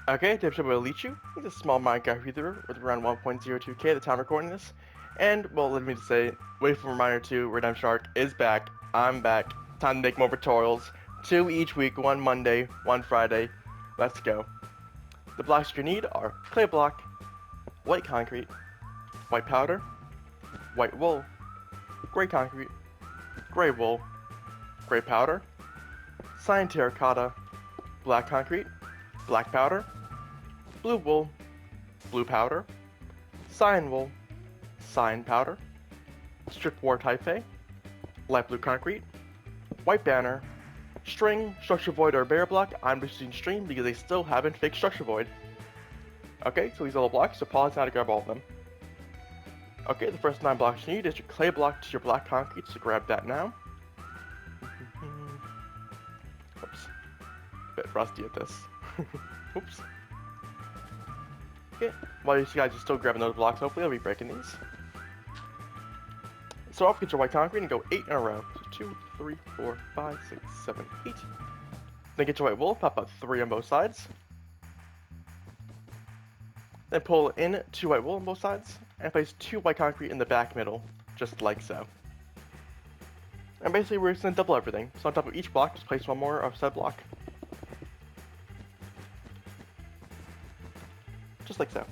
Okay, tip shop with Elichu. He's a small Minecraft YouTuber with around 1.02k at the time recording this. And, well, let me just say, wait for a reminder too, Redemption Shark is back. I'm back. Time to make more tutorials. 2 each week, 1 Monday, 1 Friday. Let's go. The blocks you need are clay block, white concrete, white powder, white wool, gray concrete, gray wool, gray powder, cyan terracotta, black concrete, black powder, blue wool, blue powder, cyan wool, cyan powder, strip war type A, light blue concrete, white banner, string, structure void, or barrier block. I'm just using string because they still haven't fixed structure void. Okay, so these are all the blocks, so pause now to grab all of them. Okay, the first 9 blocks you need is your clay block to your black concrete, so grab that now. Oops. Bit rusty at this. Oops. Okay, while you guys are still grabbing those blocks, hopefully I'll be breaking these. So off, get your white concrete and go 8 in a row. So 2, 3, 4, 5, 6, 7, 8. Then get your white wool, pop out 3 on both sides. Then pull in 2 white wool on both sides, and place 2 white concrete in the back middle, just like so. And basically we're just going to double everything. So on top of each block, just place 1 more of said block. Just like so.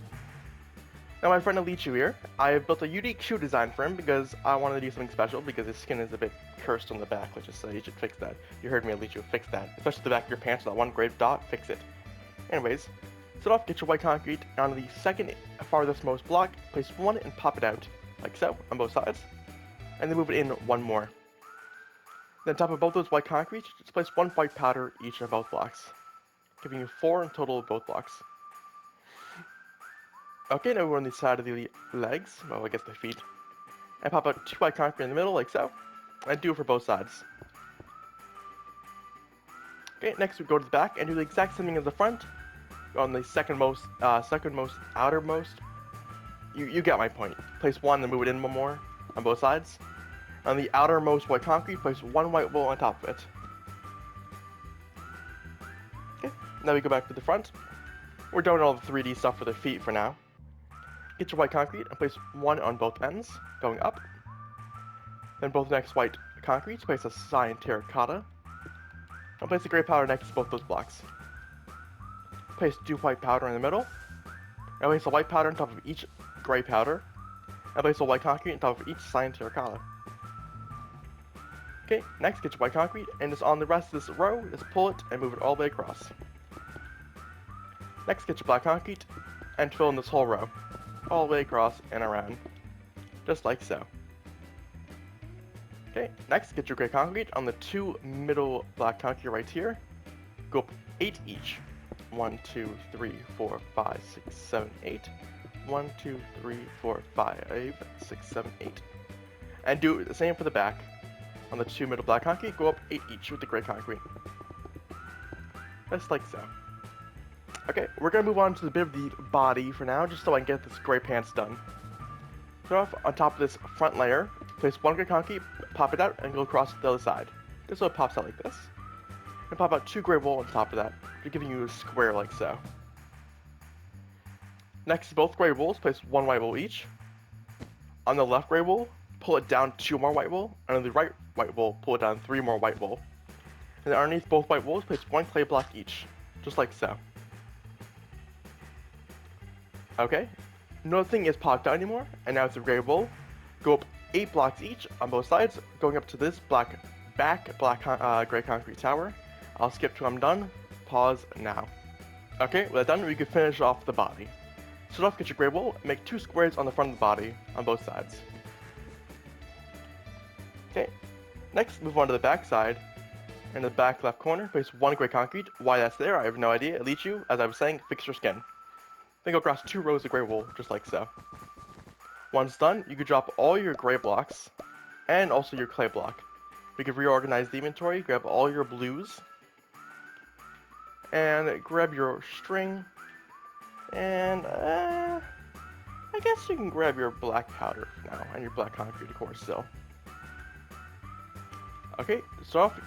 Now my friend Elichu here, I have built a unique shoe design for him because I wanted to do something special because his skin is a bit cursed on the back, let's just say. You should fix that. You heard me, Elichu, fix that. Especially the back of your pants with that 1 gray dot, fix it. Anyways, start off, get your white concrete, and on the second farthest most block, place 1 and pop it out, like so, on both sides. And then move it in 1 more. Then on top of both those white concrete, just place 1 white powder each on both blocks, giving you 4 in total of both blocks. Okay, now we're on the side of the legs, well I guess the feet, and pop out 2 white concrete in the middle, like so, and do it for both sides. Okay, next we go to the back and do the exact same thing as the front. On the second most outermost, you get my point. Place 1 and move it in 1 more on both sides. On the outermost white concrete, place 1 white wool on top of it. Okay, now we go back to the front. We're done with all the 3D stuff for the feet for now. Get your white concrete and place 1 on both ends, going up. Then both next white concrete, place a cyan terracotta. And place the gray powder next to both those blocks. Place 2 white powder in the middle. And place a white powder on top of each gray powder. And place a white concrete on top of each cyan terracotta. Okay, next get your white concrete, and just on the rest of this row, just pull it and move it all the way across. Next get your black concrete, and fill in this whole row, all the way across and around, just like so. Okay, next get your gray concrete on the 2 middle black concrete right here, go up 8 each. 1, 2, 3, 4, 5, 6, 7, 8. 1, 2, 3, 4, 5, 6, 7, 8. And do the same for the back. On the 2 middle black concrete, go up 8 each with the gray concrete. Just like so. Okay, we're gonna move on to the bit of the body for now, just so I can get this gray pants done. Start off on top of this front layer, place 1 gray concrete, pop it out, and go across to the other side. Just so it pops out like this. And pop out 2 gray wool on top of that, giving you a square like so. Next to both gray wools, place 1 white wool each. On the left gray wool, pull it down 2 more white wool, and on the right white wool, pull it down 3 more white wool. And then underneath both white wools, place 1 clay block each, just like so. Okay, nothing is popped out anymore, and now it's a gray wool. Go up 8 blocks each on both sides, going up to this gray concrete tower. I'll skip till I'm done. Pause now. Okay, with that done, we can finish off the body. Start off, get your gray wool, and make 2 squares on the front of the body on both sides. Okay, next move on to the back side. In the back left corner, place 1 gray concrete. Why that's there, I have no idea. Elichu, as I was saying, fix your skin. Then go across 2 rows of gray wool, just like so. Once done, you can drop all your gray blocks, and also your clay block. We can reorganize the inventory, grab all your blues, and grab your string, and I guess you can grab your black powder now, and your black concrete of course still. Okay, start off,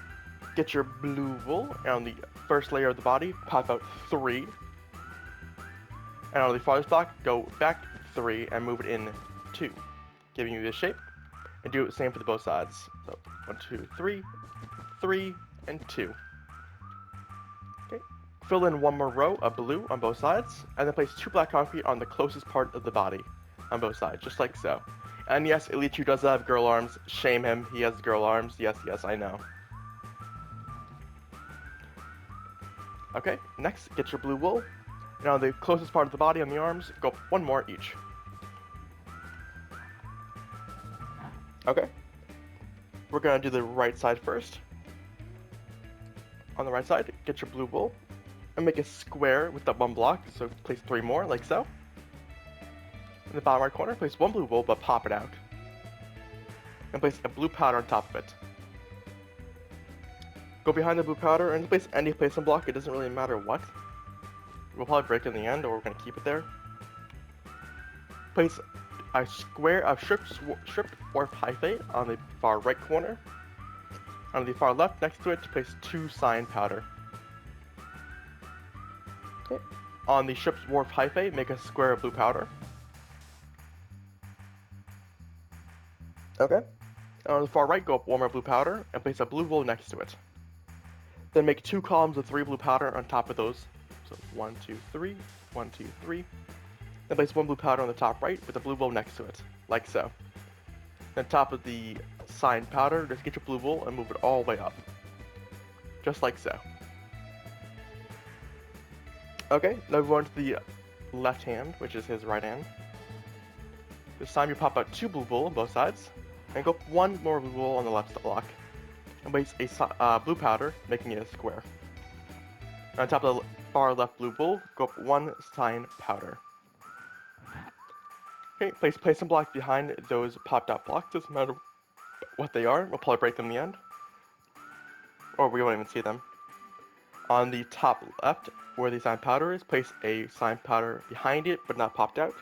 get your blue wool, and on the first layer of the body, pop out 3. And on the farthest block, go back 3 and move it in 2, giving you this shape. And do the same for the both sides. So 1, 2, 3, 3, and 2. Okay. Fill in one more row of blue on both sides, and then place 2 black concrete on the closest part of the body on both sides, just like so. And yes, Elichu does have girl arms. Shame him, he has girl arms. Yes, I know. Okay, next, get your blue wool, and on the closest part of the body on the arms, go up 1 more each. Okay, we're gonna do the right side first. On the right side, get your blue wool, and make a square with that 1 block, so place 3 more, like so. In the bottom right corner, place 1 blue wool, but pop it out. And place a blue powder on top of it. Go behind the blue powder and place any placement block, it doesn't really matter what. We'll probably break it in the end, or we're gonna keep it there. Place a square of stripped dwarf hyphae on the far right corner. On the far left next to it, place 2 cyan powder. Okay. On the stripped dwarf hyphae, make a square of blue powder. Okay. On the far right, go up 1 more blue powder and place a blue wool next to it. Then make 2 columns of 3 blue powder on top of those. So 1, 2, 3, 1, 2, 3. Then place 1 blue powder on the top right with a blue wool next to it, like so. Then top of the cyan powder, just get your blue wool and move it all the way up. Just like so. Okay, now we go on to the left hand, which is his right hand. This time you pop out 2 blue wool on both sides, and go up 1 more blue wool on the left block. And place a blue powder, making it a square. And on top of the far left blue wool, go up 1 cyan powder. Okay, place placement block behind those popped out blocks, doesn't matter what they are, we'll probably break them in the end. Or we won't even see them. On the top left, where the cyan powder is, place a cyan powder behind it, but not popped out.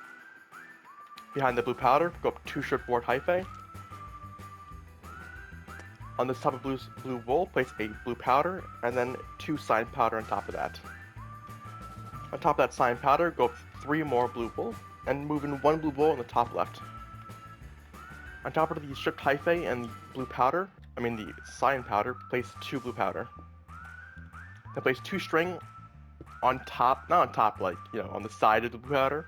Behind the blue powder, go up 2 stripped dwarf hyphae. On this top of blue wool, place a blue powder, and then 2 cyan powder on top of that. On top of that cyan powder, go up 3 more blue wool, and move in 1 blue wool on the top left. On top of the stripped hyphae and the blue powder, the cyan powder, place 2 blue powder. Then place 2 string on top, not on top, on the side of the blue powder.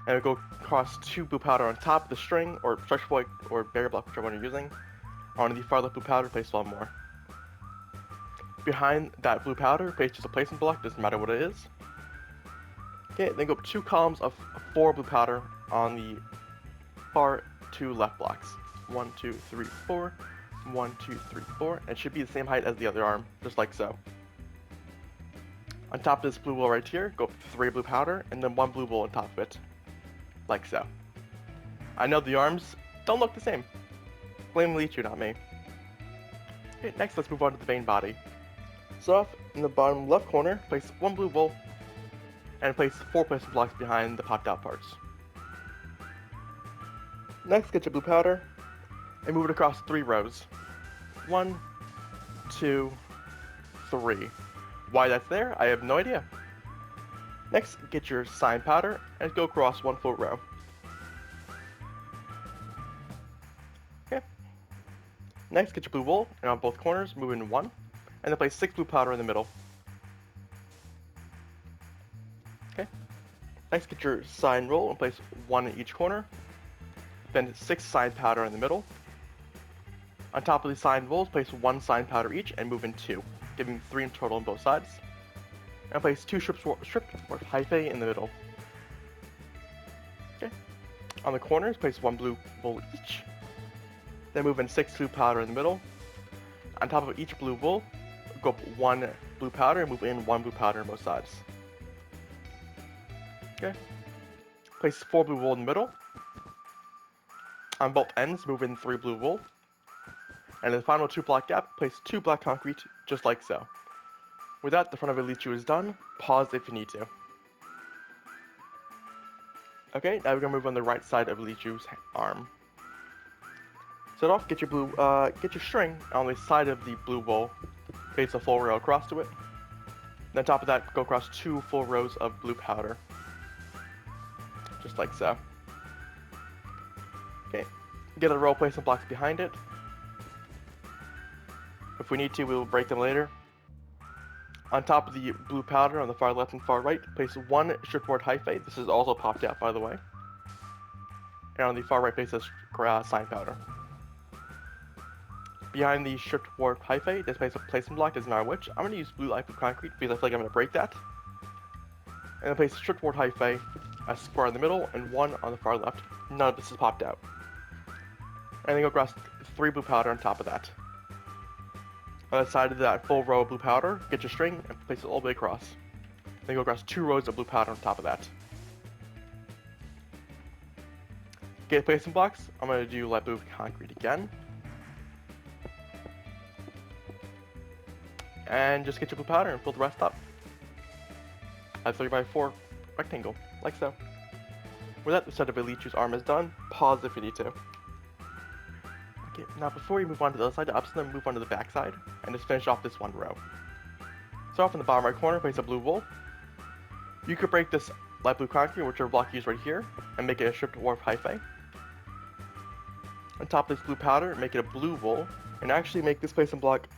And go across 2 blue powder on top of the string, or stretch point, or barrier block, whichever one you're using. On the far left blue powder, place 1 more. Behind that blue powder, place just a placement block, doesn't matter what it is. Okay, then go up 2 columns of 4 blue powder on the far 2 left blocks. 1, 2, 3, 4. 1, 2, 3, 4. And it should be the same height as the other arm, just like so. On top of this blue wool right here, go up 3 blue powder, and then 1 blue wool on top of it. Like so. I know the arms don't look the same. Blame Elichu, not me. Okay, next let's move on to the main body. So off in the bottom left corner, place 1 blue wool, and place 4 placement blocks behind the popped out parts. Next, get your blue powder, and move it across 3 rows. 1, 2, 3. Why that's there, I have no idea. Next, get your cyan powder, and go across 1 full row. Okay. Next, get your blue wool, and on both corners, move in 1, and then place 6 blue powder in the middle. Okay. Next, get your cyan roll, and place 1 in each corner. Then 6 cyan powder in the middle. On top of the cyan rolls, place 1 cyan powder each, and move in 2, giving 3 in total on both sides. And place 2 stripped dwarf hyphae in the middle. Okay. On the corners, place 1 blue wool each. Then move in 6 blue powder in the middle. On top of each blue wool, go up 1 blue powder and move in 1 blue powder on both sides. Okay. Place 4 blue wool in the middle. On both ends, move in 3 blue wool. And in the final 2 block gap, place 2 black concrete, just like so. With that, the front of Elichu is done. Pause if you need to. Okay, now we're gonna move on the right side of Elichu's arm. Start off, get your string on the side of the blue wool. Place a full row across to it. Then on top of that, go across 2 full rows of blue powder. just like so. Okay, get a row, place some blocks behind it. If we need to, we will break them later. On top of the blue powder on the far left and far right, place one shipboard hyphae. This is also popped out, by the way. And on the far right, place a sign powder. Behind the shipboard hyphae, just place a placement block, doesn't matter which. I'm going to use blue light blue concrete because I feel like I'm going to break that. And then place a shipboard hyphae, a square in the middle, and one on the far left. None of this is popped out. And then go across 3 blue powder on top of that. On the side of that full row of blue powder, get your string and place it all the way across. Then go across 2 rows of blue powder on top of that. Get placement blocks. I'm going to do light blue concrete again. And just get your blue powder and fill the rest up. A 3x4 rectangle, like so. With that, the set of Elichu's arm is done. Pause if you need to. Okay, now before we move on to the other side, I'm just going to move on to the back side and just finish off this one row. So off in the bottom right corner, place a blue wool. You could break this light blue concrete, whichever block you use right here, and make it a stripped dwarf hyphae. On top of this blue powder, make it a blue wool, and actually make this placement block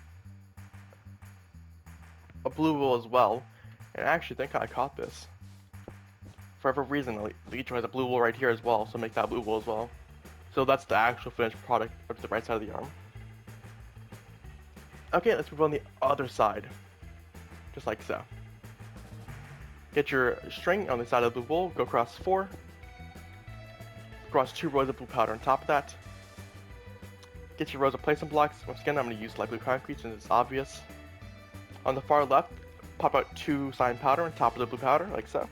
a blue wool as well. And I actually think I caught this. For whatever reason, Elichu has a blue wool right here as well, so make that blue wool as well. So that's the actual finished product of the right side of the arm. Okay, let's move on the other side. Just like so. Get your string on the side of the blue wool, go across 4. Across 2 rows of blue powder on top of that. Get your rows of placement blocks. Once again, I'm going to use light blue concrete since it's obvious. On the far left, pop out 2 sign powder on top of the blue powder, like so.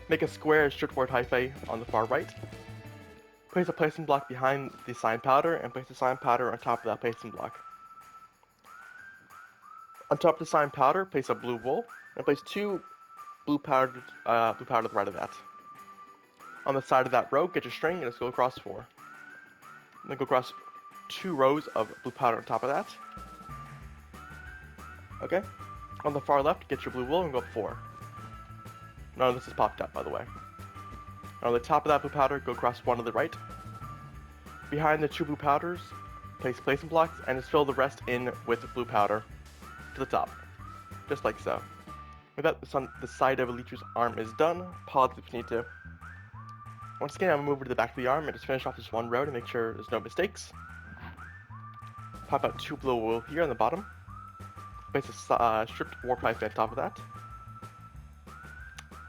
Make a square stripped board hyphae on the far right. Place a placement block behind the sign powder and place the sign powder on top of that placement block. On top of the sign powder, place a blue wool and place 2 blue powder to the right of that. On the side of that row, get your string and just go across 4. And then go across 2 rows of blue powder on top of that. Okay. On the far left, get your blue wool and go up 4. None of this is popped out, by the way. On the top of that blue powder, go across 1 to the right. Behind the 2 blue powders, place placement blocks and just fill the rest in with blue powder to the top. Just like so. With that, the side of Elichu's arm is done. Pause if you need to. Once again, I'm going to move over to the back of the arm and just finish off this one row to make sure there's no mistakes. Pop out 2 blue wool here on the bottom. Place a stripped warp hyphae on top of that.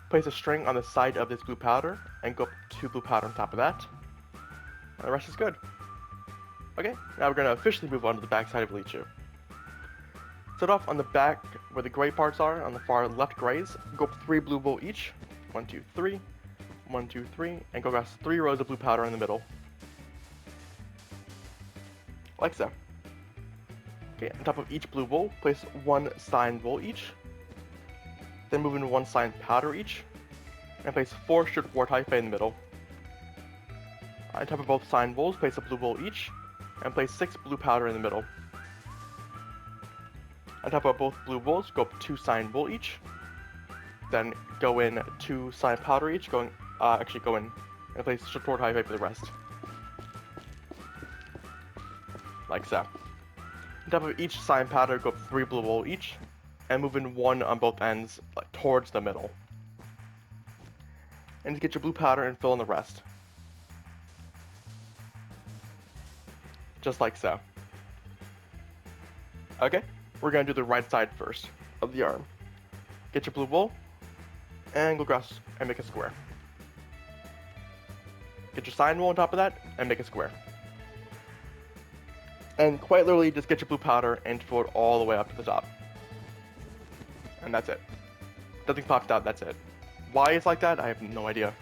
Place a string on the side of this blue powder and go up 2 blue powder on top of that. And the rest is good. Okay, now we're going to officially move on to the back side of Elichu. Start off on the back where the gray parts are, on the far left grays. Go up 3 blue wool each. 1, 2, 3. 1, 2, 3. And go across 3 rows of blue powder in the middle. Like so. Okay, on top of each blue wool, place 1 sign wool each. Then move into 1 sign powder each. And place 4 stripped board hyphae in the middle. On top of both sign wools, place a blue wool each. And place 6 blue powder in the middle. On top of both blue wools, go up 2 sign wool each. Then go in 2 sign powder each, go in and place stripped board hyphae for the rest. Like so. On top of each sign powder, go up 3 blue wool each, and move in 1 on both ends, towards the middle. And just get your blue powder and fill in the rest. Just like so. Okay, we're going to do the right side first of the arm. Get your blue wool, and go across and make a square. Get your sign wool on top of that, and make a square. And quite literally, just get your blue powder and fill it all the way up to the top. And that's it. Nothing popped out, that's it. Why it's like that, I have no idea.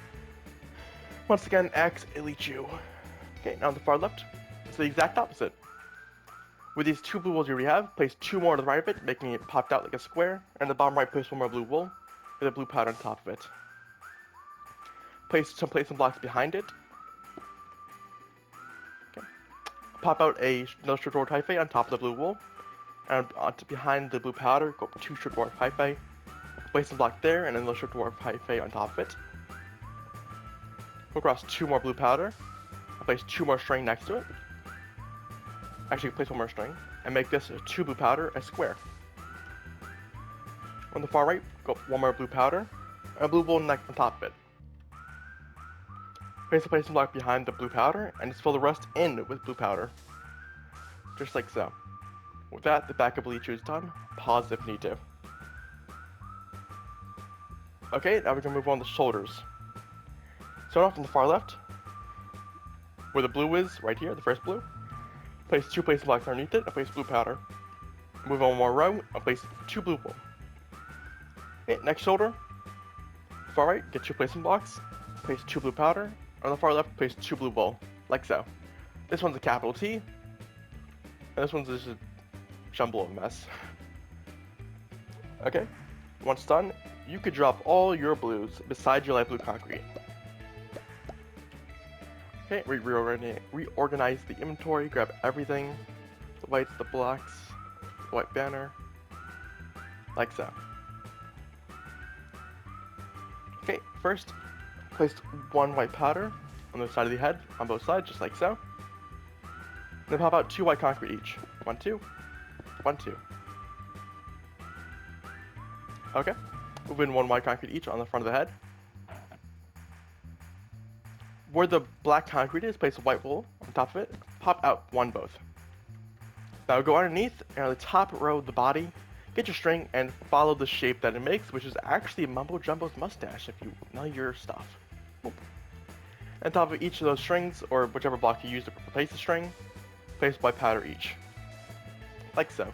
Once again, X Elichu. Okay, now on the far left, it's the exact opposite. With these 2 blue wools you already have, place 2 more to the right of it, making it popped out like a square. And the bottom right, place 1 more blue wool with a blue powder on top of it. Place some blocks behind it. Pop out another stripped board hyphae on top of the blue wool, and behind the blue powder, go up 2 stripped board hyphae, place some block there, and then another stripped board hyphae on top of it. Go across 2 more blue powder, and place 2 more string next to it. Actually, place 1 more string, and make this 2 blue powder a square. On the far right, go up 1 more blue powder, and a blue wool neck on top of it. Place the placement block behind the blue powder, and just fill the rest in with blue powder. Just like so. With that, the back of Elichu is done. Pause if need to. Okay, now we're going to move on to shoulders. Start off on the far left, where the blue is, right here, the first blue. Place 2 placement blocks underneath it, and place blue powder. Move on 1 more row, and place 2 blue wool. Okay, next shoulder. Far right, get 2 placement blocks, place 2 blue powder. On the far left, place 2 blue wool, like so. This one's a capital T, and this one's just a jumble of mess. Okay, once done, you could drop all your blues beside your light blue concrete. Okay, reorganize the inventory, grab everything, the whites, the blacks, the white banner, like so. Okay, first, place 1 white powder on the side of the head, on both sides, just like so. Then pop out 2 white concrete each. 1, 2, 1, 2. Okay, move in 1 white concrete each on the front of the head. Where the black concrete is, place a white wool on top of it. Pop out 1 both. Now go underneath, and on the top row of the body, get your string and follow the shape that it makes, which is actually Mumbo Jumbo's mustache if you know your stuff. Boop. On top of each of those strings, or whichever block you use to replace the string, place white powder each. Like so.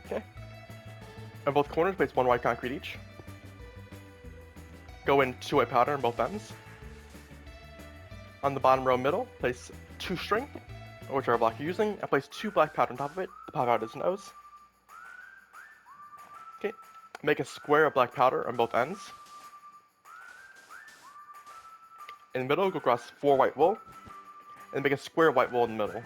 Okay. On both corners, place 1 white concrete each. Go in 2 white powder on both ends. On the bottom row middle, place 2 string, or whichever block you're using, and place 2 black powder on top of it to pop out its nose. Okay, make a square of black powder on both ends. In the middle, go across 4 white wool, and make a square white wool in the middle.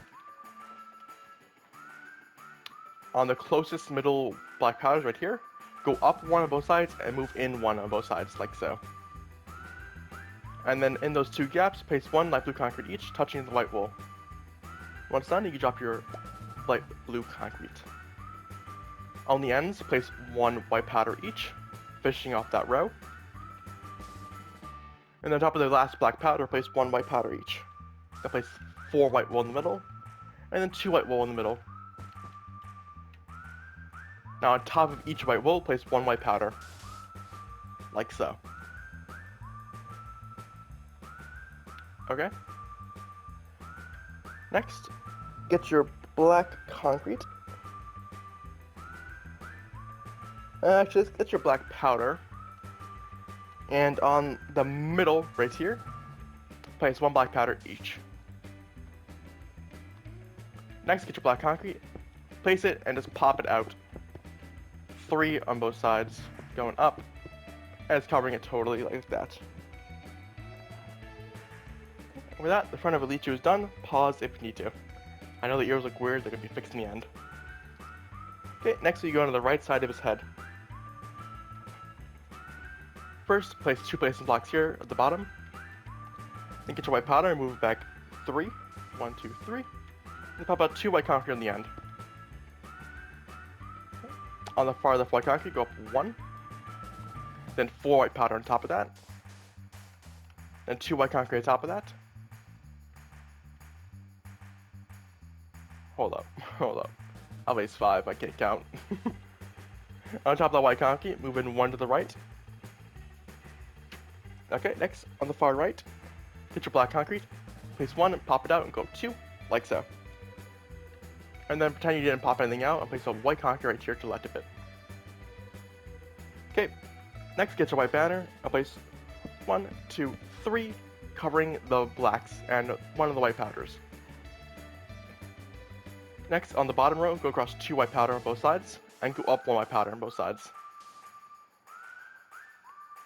On the closest middle black powders right here, go up 1 on both sides and move in 1 on both sides, like so. And then in those 2 gaps, place 1 light blue concrete each, touching the white wool. Once done, you can drop your light blue concrete. On the ends, place 1 white powder each, finishing off that row. And on top of the last black powder, place 1 white powder each. Then place 4 white wool in the middle, and then 2 white wool in the middle. Now on top of each white wool, place 1 white powder, like so. Okay. Next, get your black concrete. Actually, let's get your black powder. And on the middle, right here, place 1 black powder each. Next, get your black concrete, place it, and just pop it out. 3 on both sides, going up, and it's covering it totally like that. With that, the front of Elichu is done. Pause if you need to. I know the ears look weird, they're going to be fixed in the end. Okay, next we go to the right side of his head. First, place 2 placement blocks here at the bottom. Then get your white powder and move it back 3. 1, 2, 3. And pop out 2 white concrete on the end. On the far left white concrete, go up 1. Then 4 white powder on top of that. Then 2 white concrete on top of that. Hold up. I'll place 5, I can't count. On top of the white concrete, move in 1 to the right. Okay, next, on the far right, get your black concrete, place 1, pop it out, and go 2, like so. And then pretend you didn't pop anything out, and place a white concrete right here to the left of it. Okay, next get your white banner, and place 1, 2, 3, covering the blacks and 1 of the white powders. Next, on the bottom row, go across 2 white powder on both sides, and go up 1 white powder on both sides.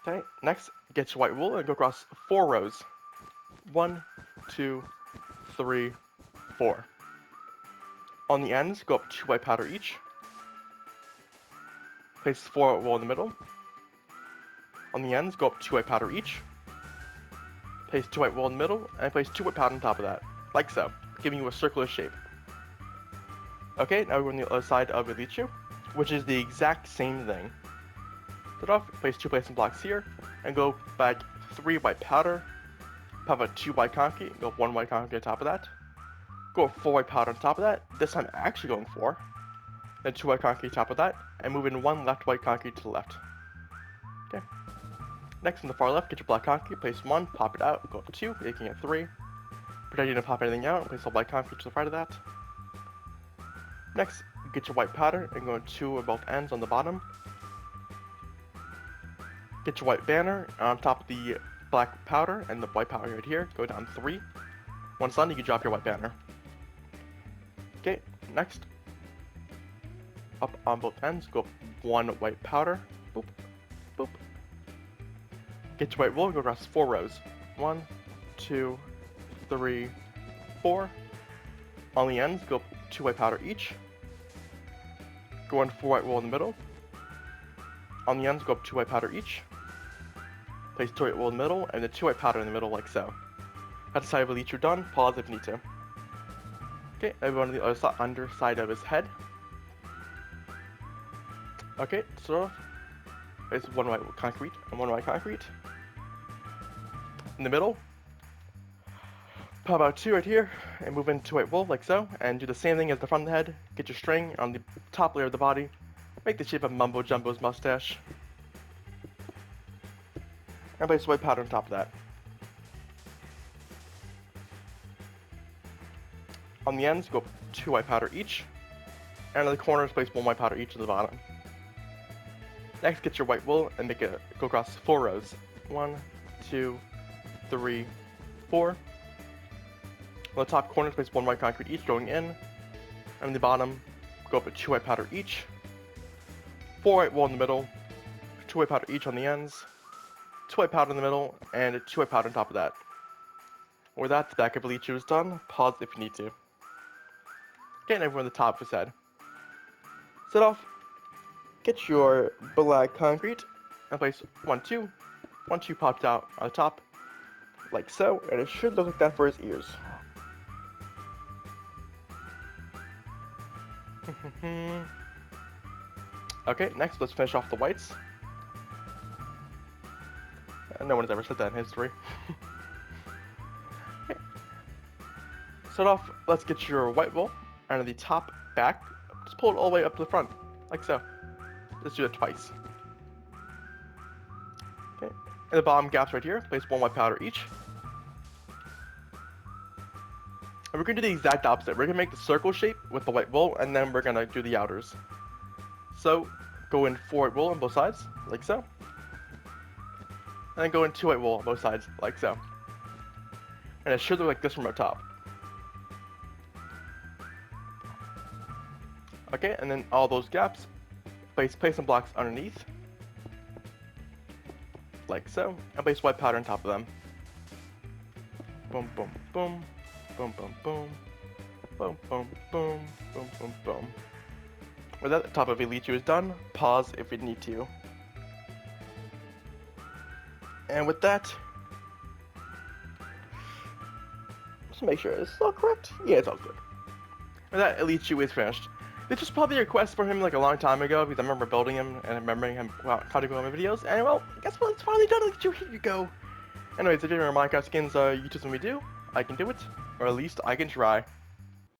Okay, next, get your white wool and go across 4 rows. 1, 2, 3, 4. On the ends, go up 2 white powder each. Place 4 white wool in the middle. On the ends, go up 2 white powder each. Place 2 white wool in the middle, and place 2 white powder on top of that, like so, giving you a circular shape. Okay, now we're on the other side of Elichu, which is the exact same thing. Start off, place 2 placement blocks here, and go back 3 white powder, pop out 2 white concrete, go 1 white concrete on top of that. Go 4 white powder on top of that, this time actually going 4. Then 2 white concrete on top of that, and move in 1 left white concrete to the left. Okay. Next, on the far left, get your black concrete, place 1, pop it out, go up 2, making it 3. Pretend you didn't pop anything out, and place a white concrete to the right of that. Next, get your white powder, and go 2 at both ends on the bottom. Get your white banner on top of the black powder, and the white powder right here, go down 3. Once done, you can drop your white banner. Okay, next, up on both ends, go up 1 white powder, boop, boop. Get your white wool, go across 4 rows. 1, 2, 3, 4. On the ends, go up 2 white powder each. Go on 4 white wool in the middle. On the ends, go up 2 white powder each. Place 2 white wool in the middle, and then 2 white powder in the middle, like so. That's the side of Elichu done. Pause if you need to. Okay, now we go on the other side, underside of his head. Okay, so place 1 white concrete and 1 white concrete. In the middle, pop out 2 right here, and move in 2 white wool, like so, and do the same thing as the front of the head. Get your string on the top layer of the body. Make the shape of Mumbo Jumbo's mustache. And place white powder on top of that. On the ends, go 2 white powder each. And on the corners, place 1 white powder each at the bottom. Next, get your white wool and make it go across 4 rows. 1, 2, 3, 4. On the top corners, place 1 white concrete each going in. And on the bottom, go up with 2 white powder each. 4 white wool in the middle. 2 white powder each on the ends. 2 white powder in the middle, and 2 white powder on top of that. With that, the back of Elichu is done. Pause if you need to. Okay, and everyone on the top of his head. Set off. Get your black concrete and place 1, 2. 1, 2 popped out on the top, like so, and it should look like that for his ears. Okay, next let's finish off the whites. No one has ever said that in history. Okay. Start off, let's get your white wool, and on the top, back, just pull it all the way up to the front, like so. Let's do that twice. Okay, in the bottom gaps right here, place 1 white powder each. And we're going to do the exact opposite. We're going to make the circle shape with the white wool, and then we're going to do the outers. So, go in 4 white wool on both sides, like so. And then go in 2 white wool on both sides, like so. And it should look like this from our top. Okay, and then all those gaps, place some blocks underneath, like so, and place white powder on top of them. Boom, boom, boom, boom, boom, boom, boom, boom, boom, boom, boom, boom. With that, the top of Elichu is done. Pause if you need to. And with that, just make sure it's all correct. Yeah, it's all good. With that, Elichu is finished. This was probably a request for him like a long time ago because I remember building him and remembering him how to go on my videos. And well, guess what? It's finally done. Elichu, here you go. Anyways, if you're in Minecraft skins, YouTube when we do, I can do it, or at least I can try.